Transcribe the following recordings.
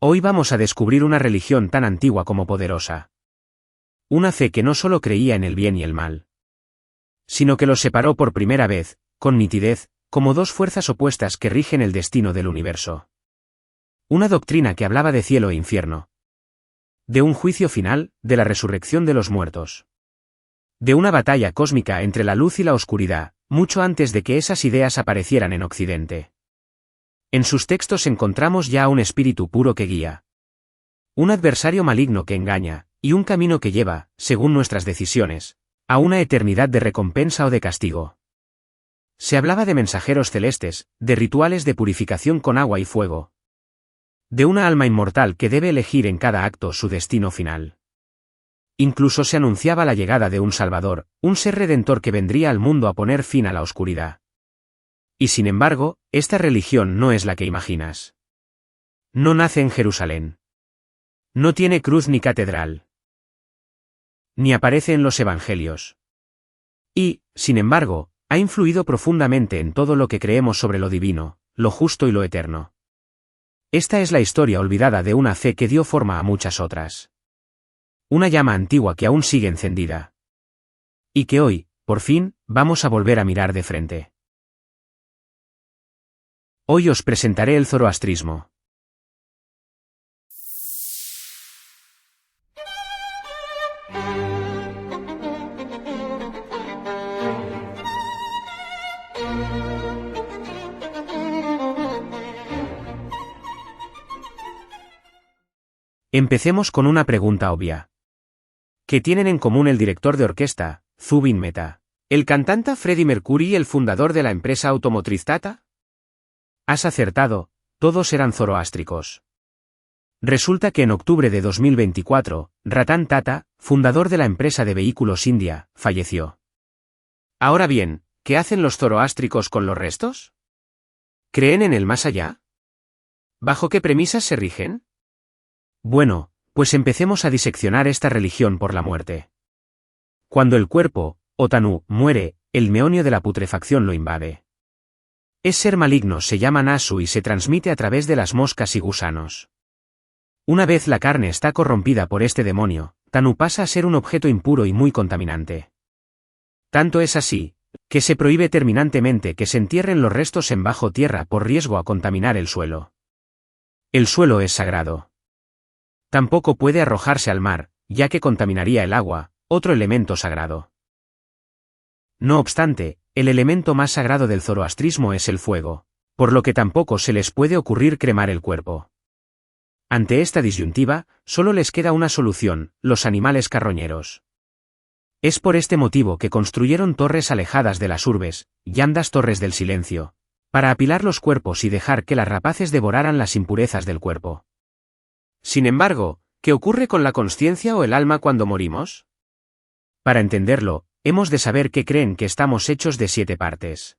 Hoy vamos a descubrir una religión tan antigua como poderosa. Una fe que no solo creía en el bien y el mal, sino que los separó por primera vez, con nitidez, como dos fuerzas opuestas que rigen el destino del universo. Una doctrina que hablaba de cielo e infierno, de un juicio final, de la resurrección de los muertos, de una batalla cósmica entre la luz y la oscuridad, mucho antes de que esas ideas aparecieran en Occidente. En sus textos encontramos ya un espíritu puro que guía, un adversario maligno que engaña, y un camino que lleva, según nuestras decisiones, a una eternidad de recompensa o de castigo. Se hablaba de mensajeros celestes, de rituales de purificación con agua y fuego, de una alma inmortal que debe elegir en cada acto su destino final. Incluso se anunciaba la llegada de un Salvador, un ser redentor que vendría al mundo a poner fin a la oscuridad. Y sin embargo, esta religión no es la que imaginas. No nace en Jerusalén. No tiene cruz ni catedral. Ni aparece en los evangelios. Y, sin embargo, ha influido profundamente en todo lo que creemos sobre lo divino, lo justo y lo eterno. Esta es la historia olvidada de una fe que dio forma a muchas otras. Una llama antigua que aún sigue encendida. Y que hoy, por fin, vamos a volver a mirar de frente. Hoy os presentaré el zoroastrismo. Empecemos con una pregunta obvia. ¿Qué tienen en común el director de orquesta, Zubin Mehta, el cantante Freddie Mercury y el fundador de la empresa automotriz Tata? Has acertado, todos eran zoroástricos. Resulta que en octubre de 2024, Ratan Tata, fundador de la empresa de vehículos India, falleció. Ahora bien, ¿qué hacen los zoroástricos con los restos? ¿Creen en el más allá? ¿Bajo qué premisas se rigen? Bueno, pues empecemos a diseccionar esta religión por la muerte. Cuando el cuerpo, o Tanu, muere, el meonio de la putrefacción lo invade. Es ser maligno se llama Nasu y se transmite a través de las moscas y gusanos. Una vez la carne está corrompida por este demonio, Tanu pasa a ser un objeto impuro y muy contaminante. Tanto es así, que se prohíbe terminantemente que se entierren los restos en bajo tierra por riesgo a contaminar el suelo. El suelo es sagrado. Tampoco puede arrojarse al mar, ya que contaminaría el agua, otro elemento sagrado. No obstante, el elemento más sagrado del zoroastrismo es el fuego, por lo que tampoco se les puede ocurrir cremar el cuerpo. Ante esta disyuntiva, solo les queda una solución: los animales carroñeros. Es por este motivo que construyeron torres alejadas de las urbes, llamadas torres del silencio, para apilar los cuerpos y dejar que las rapaces devoraran las impurezas del cuerpo. Sin embargo, ¿qué ocurre con la consciencia o el alma cuando morimos? Para entenderlo, hemos de saber que creen que estamos hechos de 7 partes.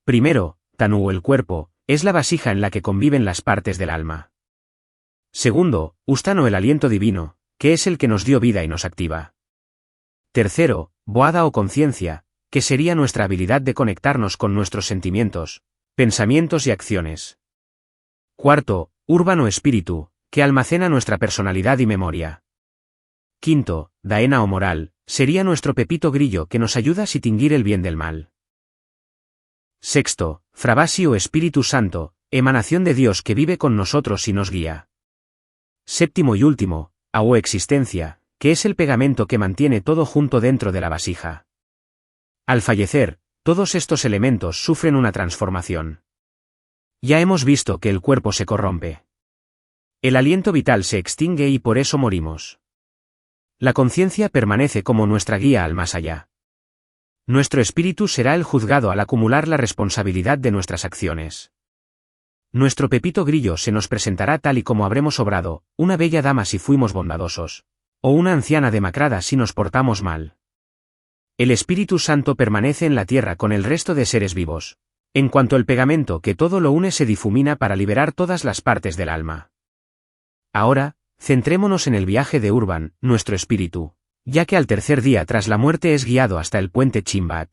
Primero, Tanu o el cuerpo, es la vasija en la que conviven las partes del alma. Segundo, Ustano, el aliento divino, que es el que nos dio vida y nos activa. Tercero, Boada o conciencia, que sería nuestra habilidad de conectarnos con nuestros sentimientos, pensamientos y acciones. Cuarto, Urban o espíritu, que almacena nuestra personalidad y memoria. Quinto, Daena o moral, sería nuestro pepito grillo que nos ayuda a distinguir el bien del mal. Sexto, Frabasi o Espíritu Santo, emanación de Dios que vive con nosotros y nos guía. Séptimo y último, Ao existencia, que es el pegamento que mantiene todo junto dentro de la vasija. Al fallecer, todos estos elementos sufren una transformación. Ya hemos visto que el cuerpo se corrompe. El aliento vital se extingue y por eso morimos. La conciencia permanece como nuestra guía al más allá. Nuestro espíritu será el juzgado al acumular la responsabilidad de nuestras acciones. Nuestro pepito grillo se nos presentará tal y como habremos obrado, una bella dama si fuimos bondadosos, o una anciana demacrada si nos portamos mal. El Espíritu Santo permanece en la tierra con el resto de seres vivos, en cuanto el pegamento que todo lo une se difumina para liberar todas las partes del alma. Ahora, centrémonos en el viaje de Urban, nuestro espíritu, ya que al tercer día tras la muerte es guiado hasta el puente Chimbat.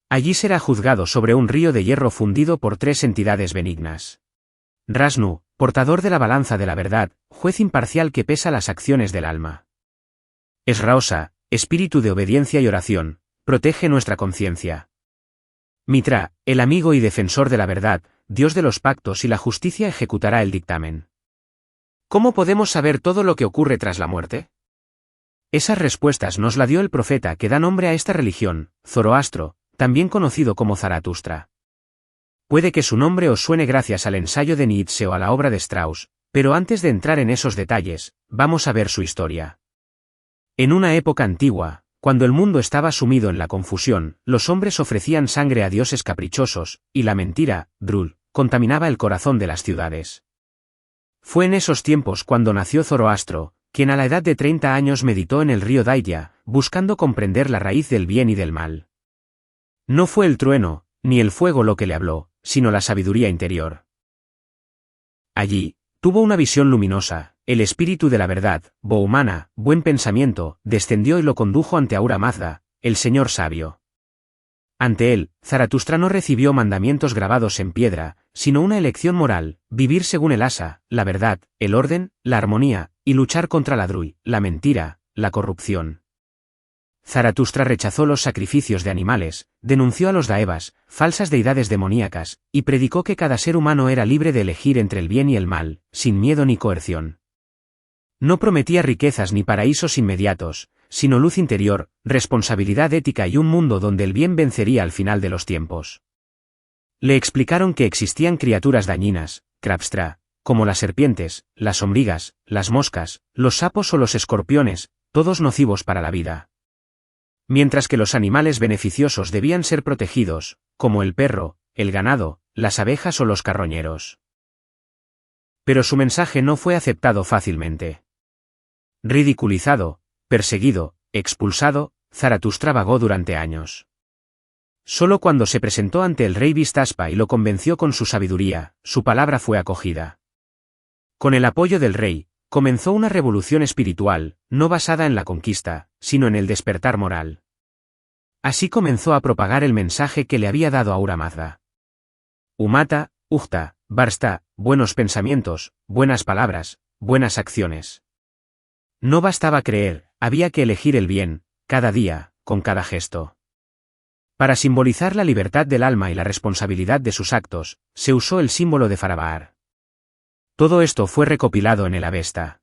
Allí será juzgado sobre un río de hierro fundido por 3 entidades benignas. Rasnu, portador de la balanza de la verdad, juez imparcial que pesa las acciones del alma. Esraosa, espíritu de obediencia y oración, protege nuestra conciencia. Mitra, el amigo y defensor de la verdad, Dios de los pactos y la justicia ejecutará el dictamen. ¿Cómo podemos saber todo lo que ocurre tras la muerte? Esas respuestas nos la dio el profeta que da nombre a esta religión, Zoroastro, también conocido como Zaratustra. Puede que su nombre os suene gracias al ensayo de Nietzsche o a la obra de Strauss, pero antes de entrar en esos detalles, vamos a ver su historia. En una época antigua, cuando el mundo estaba sumido en la confusión, los hombres ofrecían sangre a dioses caprichosos, y la mentira, Drul, contaminaba el corazón de las ciudades. Fue en esos tiempos cuando nació Zoroastro, quien a la edad de 30 años meditó en el río Daitya, buscando comprender la raíz del bien y del mal. No fue el trueno, ni el fuego lo que le habló, sino la sabiduría interior. Allí, tuvo una visión luminosa, el espíritu de la verdad, Bohumana, buen pensamiento, descendió y lo condujo ante Ahura Mazda, el señor sabio. Ante él, Zaratustra no recibió mandamientos grabados en piedra, sino una elección moral, vivir según el asa, la verdad, el orden, la armonía, y luchar contra la drui, la mentira, la corrupción. Zaratustra rechazó los sacrificios de animales, denunció a los daevas, falsas deidades demoníacas, y predicó que cada ser humano era libre de elegir entre el bien y el mal, sin miedo ni coerción. No prometía riquezas ni paraísos inmediatos, sino luz interior, responsabilidad ética y un mundo donde el bien vencería al final de los tiempos. Le explicaron que existían criaturas dañinas, Krapstra, como las serpientes, las ombrigas, las moscas, los sapos o los escorpiones, todos nocivos para la vida. Mientras que los animales beneficiosos debían ser protegidos, como el perro, el ganado, las abejas o los carroñeros. Pero su mensaje no fue aceptado fácilmente. Ridiculizado, perseguido, expulsado, Zaratustra vagó durante años. Solo cuando se presentó ante el rey Vistaspa y lo convenció con su sabiduría, su palabra fue acogida. Con el apoyo del rey, comenzó una revolución espiritual, no basada en la conquista, sino en el despertar moral. Así comenzó a propagar el mensaje que le había dado Ahura Mazda. Umata, Ujta, Barsta, buenos pensamientos, buenas palabras, buenas acciones. No bastaba creer, había que elegir el bien, cada día, con cada gesto. Para simbolizar la libertad del alma y la responsabilidad de sus actos, se usó el símbolo de Farabaar. Todo esto fue recopilado en el Avesta.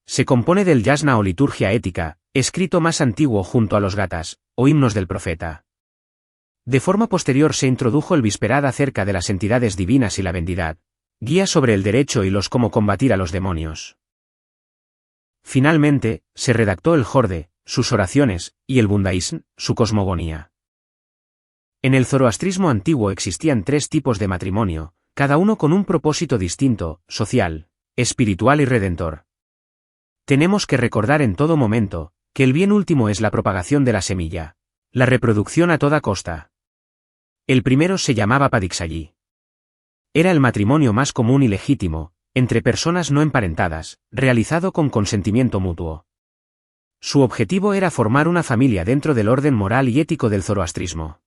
Se compone del yasna o liturgia ética, escrito más antiguo junto a los gatas, o himnos del profeta. De forma posterior se introdujo el Visperad acerca de las entidades divinas y la bendidad, guía sobre el derecho y los cómo combatir a los demonios. Finalmente, se redactó el Jorde, sus oraciones, y el Bundaísm, su cosmogonía. En el zoroastrismo antiguo existían 3 tipos de matrimonio, cada uno con un propósito distinto, social, espiritual y redentor. Tenemos que recordar en todo momento, que el bien último es la propagación de la semilla, la reproducción a toda costa. El primero se llamaba Padiksayi. Era el matrimonio más común y legítimo, entre personas no emparentadas, realizado con consentimiento mutuo. Su objetivo era formar una familia dentro del orden moral y ético del zoroastrismo.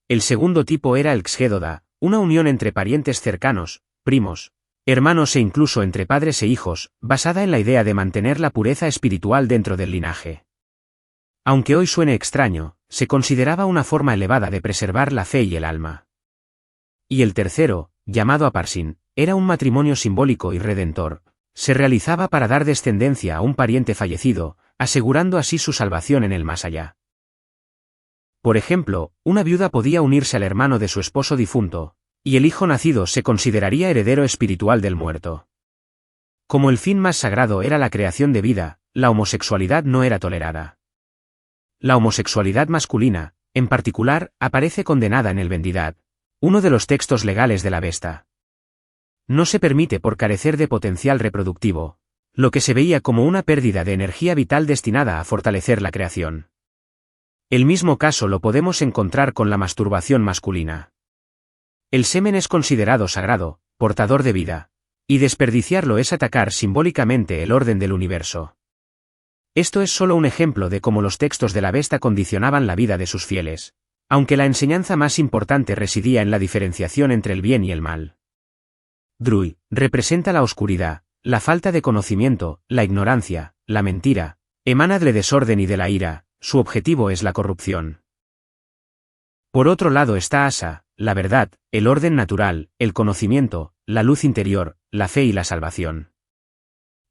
El segundo tipo era el Xgédoda, una unión entre parientes cercanos, primos, hermanos e incluso entre padres e hijos, basada en la idea de mantener la pureza espiritual dentro del linaje. Aunque hoy suene extraño, se consideraba una forma elevada de preservar la fe y el alma. Y el tercero, llamado Aparsin, era un matrimonio simbólico y redentor. Se realizaba para dar descendencia a un pariente fallecido, asegurando así su salvación en el más allá. Por ejemplo, una viuda podía unirse al hermano de su esposo difunto, y el hijo nacido se consideraría heredero espiritual del muerto. Como el fin más sagrado era la creación de vida, la homosexualidad no era tolerada. La homosexualidad masculina, en particular, aparece condenada en el Vendidad, uno de los textos legales de la Avesta. No se permite por carecer de potencial reproductivo, lo que se veía como una pérdida de energía vital destinada a fortalecer la creación. El mismo caso lo podemos encontrar con la masturbación masculina. El semen es considerado sagrado, portador de vida, y desperdiciarlo es atacar simbólicamente el orden del universo. Esto es solo un ejemplo de cómo los textos de la Avesta condicionaban la vida de sus fieles, aunque la enseñanza más importante residía en la diferenciación entre el bien y el mal. Drui, representa la oscuridad, la falta de conocimiento, la ignorancia, la mentira, emana del desorden y de la ira, su objetivo es la corrupción. Por otro lado está Asa, la verdad, el orden natural, el conocimiento, la luz interior, la fe y la salvación.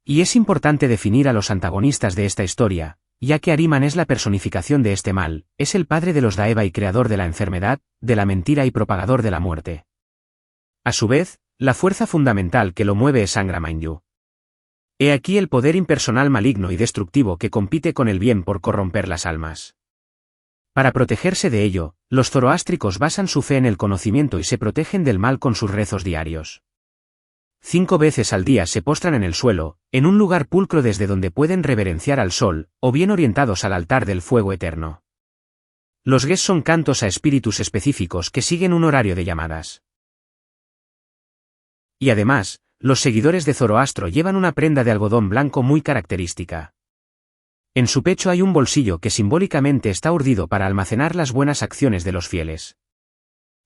Y es importante definir a los antagonistas de esta historia, ya que Ahriman es la personificación de este mal, es el padre de los Daeva y creador de la enfermedad, de la mentira y propagador de la muerte. A su vez, la fuerza fundamental que lo mueve es Angra Mainyu. He aquí el poder impersonal maligno y destructivo que compite con el bien por corromper las almas. Para protegerse de ello, los zoroástricos basan su fe en el conocimiento y se protegen del mal con sus rezos diarios. 5 veces al día se postran en el suelo, en un lugar pulcro desde donde pueden reverenciar al sol, o bien orientados al altar del fuego eterno. Los ges son cantos a espíritus específicos que siguen un horario de llamadas. Y además, los seguidores de Zoroastro llevan una prenda de algodón blanco muy característica. En su pecho hay un bolsillo que simbólicamente está urdido para almacenar las buenas acciones de los fieles.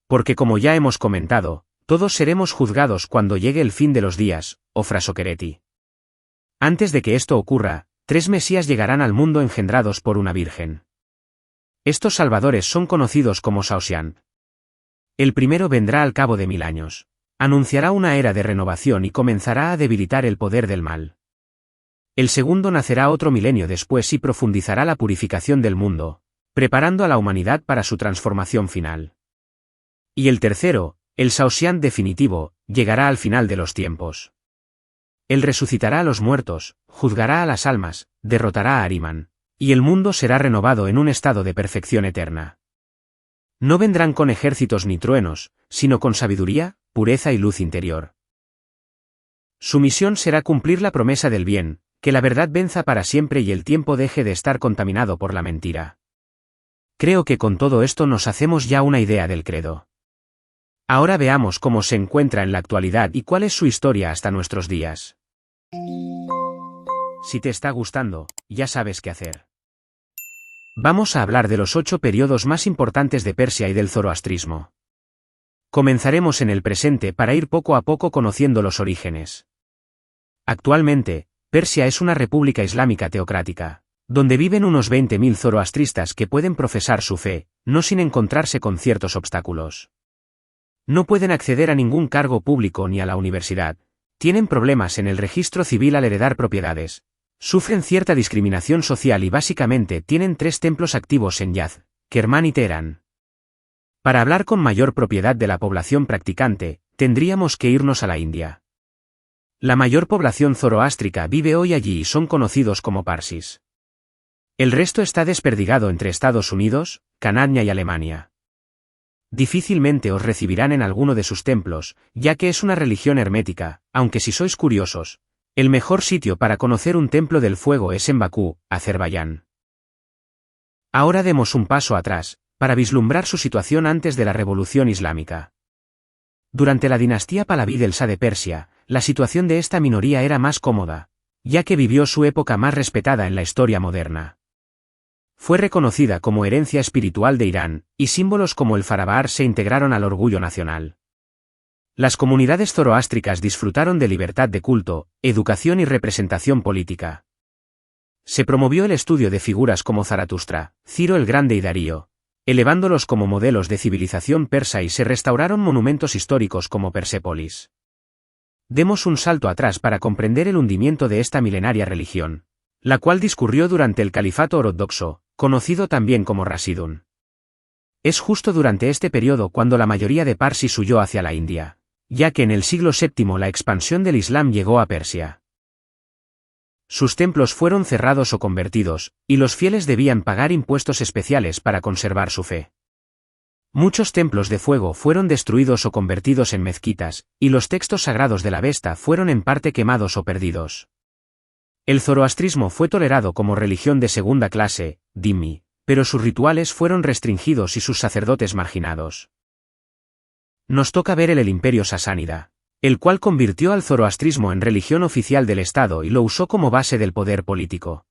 Porque como ya hemos comentado, todos seremos juzgados cuando llegue el fin de los días, o Frasokereti. Antes de que esto ocurra, 3 mesías llegarán al mundo engendrados por una virgen. Estos salvadores son conocidos como Saoshyant. El primero vendrá al cabo de 1000 años. Anunciará una era de renovación y comenzará a debilitar el poder del mal. El segundo nacerá otro milenio después y profundizará la purificación del mundo, preparando a la humanidad para su transformación final. Y el tercero, el Saoshyant definitivo, llegará al final de los tiempos. Él resucitará a los muertos, juzgará a las almas, derrotará a Ahriman, y el mundo será renovado en un estado de perfección eterna. No vendrán con ejércitos ni truenos, sino con sabiduría, pureza y luz interior. Su misión será cumplir la promesa del bien, que la verdad venza para siempre y el tiempo deje de estar contaminado por la mentira. Creo que con todo esto nos hacemos ya una idea del credo. Ahora veamos cómo se encuentra en la actualidad y cuál es su historia hasta nuestros días. Si te está gustando, ya sabes qué hacer. Vamos a hablar de los 8 periodos más importantes de Persia y del zoroastrismo. Comenzaremos en el presente para ir poco a poco conociendo los orígenes. Actualmente, Persia es una república islámica teocrática, donde viven unos 20.000 zoroastristas que pueden profesar su fe, no sin encontrarse con ciertos obstáculos. No pueden acceder a ningún cargo público ni a la universidad, tienen problemas en el registro civil al heredar propiedades, sufren cierta discriminación social y básicamente tienen 3 templos activos en Yazd, Kermán y Teherán. Para hablar con mayor propiedad de la población practicante, tendríamos que irnos a la India. La mayor población zoroástrica vive hoy allí y son conocidos como Parsis. El resto está desperdigado entre Estados Unidos, Canadá y Alemania. Difícilmente os recibirán en alguno de sus templos, ya que es una religión hermética, aunque si sois curiosos, el mejor sitio para conocer un templo del fuego es en Bakú, Azerbaiyán. Ahora demos un paso atrás, para vislumbrar su situación antes de la Revolución Islámica. Durante la dinastía Pahlaví del Shah de Persia, la situación de esta minoría era más cómoda, ya que vivió su época más respetada en la historia moderna. Fue reconocida como herencia espiritual de Irán, y símbolos como el Farabar se integraron al orgullo nacional. Las comunidades zoroástricas disfrutaron de libertad de culto, educación y representación política. Se promovió el estudio de figuras como Zaratustra, Ciro el Grande y Darío, elevándolos como modelos de civilización persa y se restauraron monumentos históricos como Persépolis. Demos un salto atrás para comprender el hundimiento de esta milenaria religión, la cual discurrió durante el califato ortodoxo, conocido también como Rasidun. Es justo durante este periodo cuando la mayoría de Parsis huyó hacia la India, ya que en el siglo VII la expansión del Islam llegó a Persia. Sus templos fueron cerrados o convertidos, y los fieles debían pagar impuestos especiales para conservar su fe. Muchos templos de fuego fueron destruidos o convertidos en mezquitas, y los textos sagrados de la Avesta fueron en parte quemados o perdidos. El zoroastrismo fue tolerado como religión de segunda clase, dhimmi, pero sus rituales fueron restringidos y sus sacerdotes marginados. Nos toca ver el Imperio Sasánida, el cual convirtió al zoroastrismo en religión oficial del Estado y lo usó como base del poder político.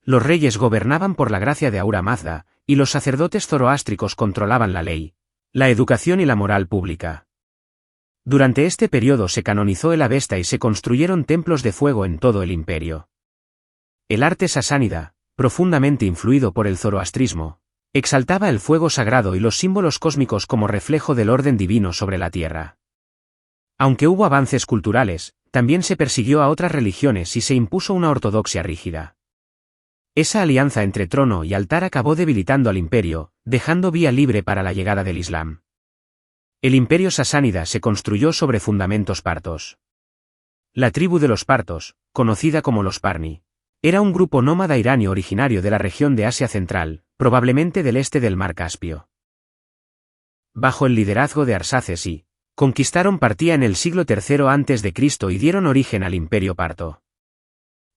Los reyes gobernaban por la gracia de Ahura Mazda, y los sacerdotes zoroástricos controlaban la ley, la educación y la moral pública. Durante este periodo se canonizó el Avesta y se construyeron templos de fuego en todo el imperio. El arte sasánida, profundamente influido por el zoroastrismo, exaltaba el fuego sagrado y los símbolos cósmicos como reflejo del orden divino sobre la tierra. Aunque hubo avances culturales, también se persiguió a otras religiones y se impuso una ortodoxia rígida. Esa alianza entre trono y altar acabó debilitando al imperio, dejando vía libre para la llegada del Islam. El imperio sasánida se construyó sobre fundamentos partos. La tribu de los partos, conocida como los Parni, era un grupo nómada iranio originario de la región de Asia Central, probablemente del este del mar Caspio. Bajo el liderazgo de Arsaces I, conquistaron Partia en el siglo III a.C. y dieron origen al imperio parto.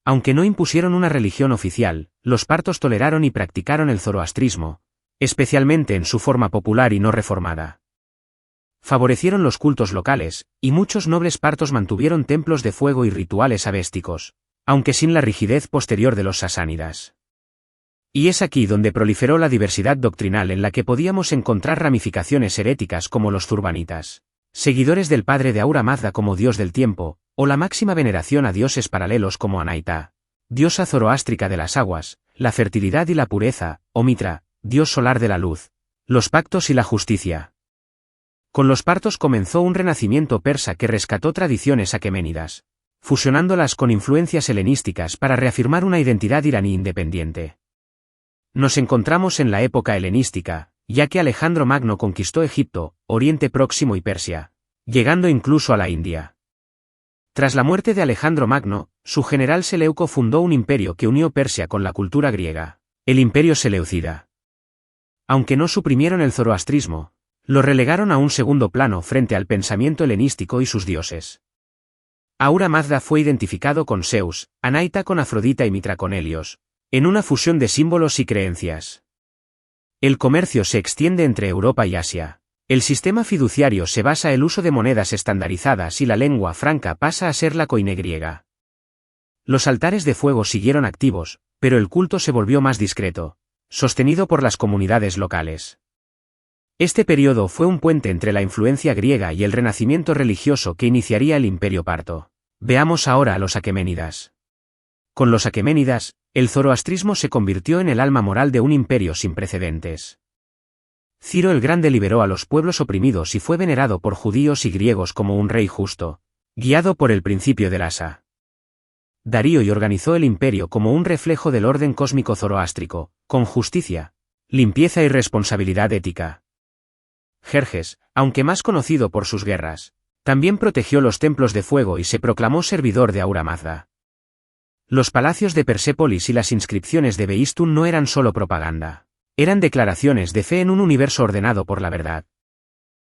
Aunque no impusieron una religión oficial, los partos toleraron y practicaron el zoroastrismo, especialmente en su forma popular y no reformada. Favorecieron los cultos locales, y muchos nobles partos mantuvieron templos de fuego y rituales avésticos, aunque sin la rigidez posterior de los sasánidas. Y es aquí donde proliferó la diversidad doctrinal en la que podíamos encontrar ramificaciones heréticas como los zurbanitas, seguidores del padre de Ahura Mazda como dios del tiempo, o la máxima veneración a dioses paralelos como Anaita, diosa zoroástrica de las aguas, la fertilidad y la pureza, o Mitra, dios solar de la luz, los pactos y la justicia. Con los partos comenzó un renacimiento persa que rescató tradiciones aqueménidas, fusionándolas con influencias helenísticas para reafirmar una identidad iraní independiente. Nos encontramos en la época helenística, ya que Alejandro Magno conquistó Egipto, Oriente Próximo y Persia, llegando incluso a la India. Tras la muerte de Alejandro Magno, su general Seleuco fundó un imperio que unió Persia con la cultura griega, el Imperio Seleucida. Aunque no suprimieron el zoroastrismo, lo relegaron a un segundo plano frente al pensamiento helenístico y sus dioses. Ahura Mazda fue identificado con Zeus, Anaita con Afrodita y Mitra con Helios, en una fusión de símbolos y creencias. El comercio se extiende entre Europa y Asia. El sistema fiduciario se basa en el uso de monedas estandarizadas y la lengua franca pasa a ser la koiné griega. Los altares de fuego siguieron activos, pero el culto se volvió más discreto, sostenido por las comunidades locales. Este periodo fue un puente entre la influencia griega y el renacimiento religioso que iniciaría el imperio parto. Veamos ahora a los aqueménidas. Con los aqueménidas, el zoroastrismo se convirtió en el alma moral de un imperio sin precedentes. Ciro el Grande liberó a los pueblos oprimidos y fue venerado por judíos y griegos como un rey justo, guiado por el principio del asa. Darío y organizó el imperio como un reflejo del orden cósmico zoroástrico, con justicia, limpieza y responsabilidad ética. Jerjes, aunque más conocido por sus guerras, también protegió los templos de fuego y se proclamó servidor de Ahura Mazda. Los palacios de Persépolis y las inscripciones de Behistún no eran solo propaganda, eran declaraciones de fe en un universo ordenado por la verdad.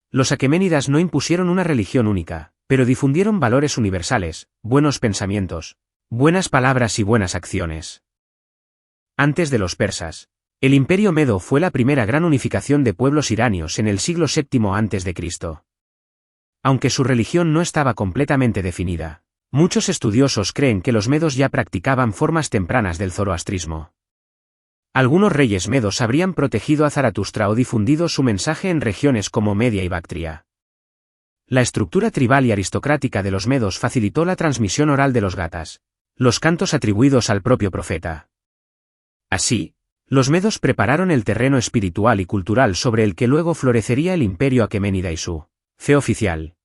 Los aqueménidas no impusieron una religión única, pero difundieron valores universales, buenos pensamientos, buenas palabras y buenas acciones. Antes de los persas, el imperio medo fue la primera gran unificación de pueblos iranios en el siglo VII a.C. Aunque su religión no estaba completamente definida, muchos estudiosos creen que los medos ya practicaban formas tempranas del zoroastrismo. Algunos reyes medos habrían protegido a Zaratustra o difundido su mensaje en regiones como Media y Bactria. La estructura tribal y aristocrática de los medos facilitó la transmisión oral de los gatas, los cantos atribuidos al propio profeta. Así, los medos prepararon el terreno espiritual y cultural sobre el que luego florecería el imperio aqueménida y su fe oficial.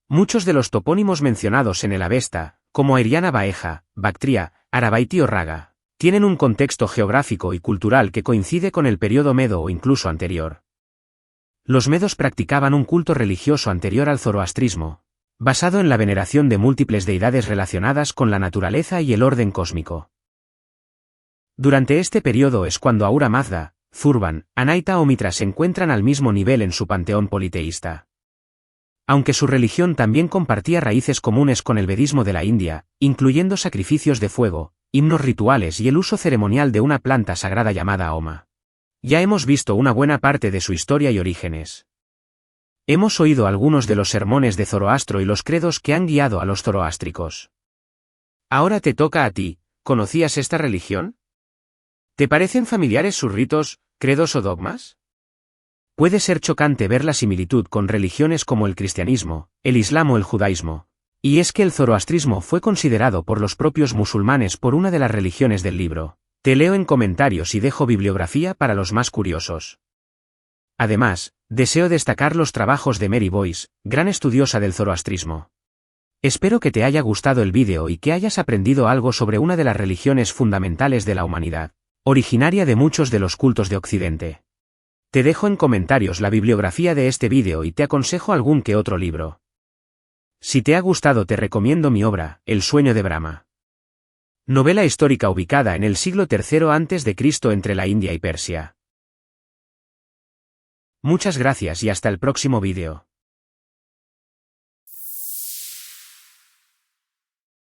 Muchos de los topónimos mencionados en el Avesta, como Airiana Baeja, Bactria, Arabaiti o Raga, tienen un contexto geográfico y cultural que coincide con el periodo medo o incluso anterior. Los medos practicaban un culto religioso anterior al zoroastrismo, basado en la veneración de múltiples deidades relacionadas con la naturaleza y el orden cósmico. Durante este periodo es cuando Ahura Mazda, Zurban, Anaita o Mitra se encuentran al mismo nivel en su panteón politeísta. Aunque su religión también compartía raíces comunes con el vedismo de la India, incluyendo sacrificios de fuego, himnos rituales y el uso ceremonial de una planta sagrada llamada Homa. Ya hemos visto una buena parte de su historia y orígenes. Hemos oído algunos de los sermones de Zoroastro y los credos que han guiado a los zoroástricos. Ahora te toca a ti, ¿conocías esta religión? ¿Te parecen familiares sus ritos, credos o dogmas? Puede ser chocante ver la similitud con religiones como el cristianismo, el islam o el judaísmo. Y es que el zoroastrismo fue considerado por los propios musulmanes por una de las religiones del libro. Te leo en comentarios y dejo bibliografía para los más curiosos. Además, deseo destacar los trabajos de Mary Boyce, gran estudiosa del zoroastrismo. Espero que te haya gustado el vídeo y que hayas aprendido algo sobre una de las religiones fundamentales de la humanidad, originaria de muchos de los cultos de Occidente. Te dejo en comentarios la bibliografía de este vídeo y te aconsejo algún que otro libro. Si te ha gustado te recomiendo mi obra, El sueño de Brahma. Novela histórica ubicada en el siglo III a.C. entre la India y Persia. Muchas gracias y hasta el próximo vídeo.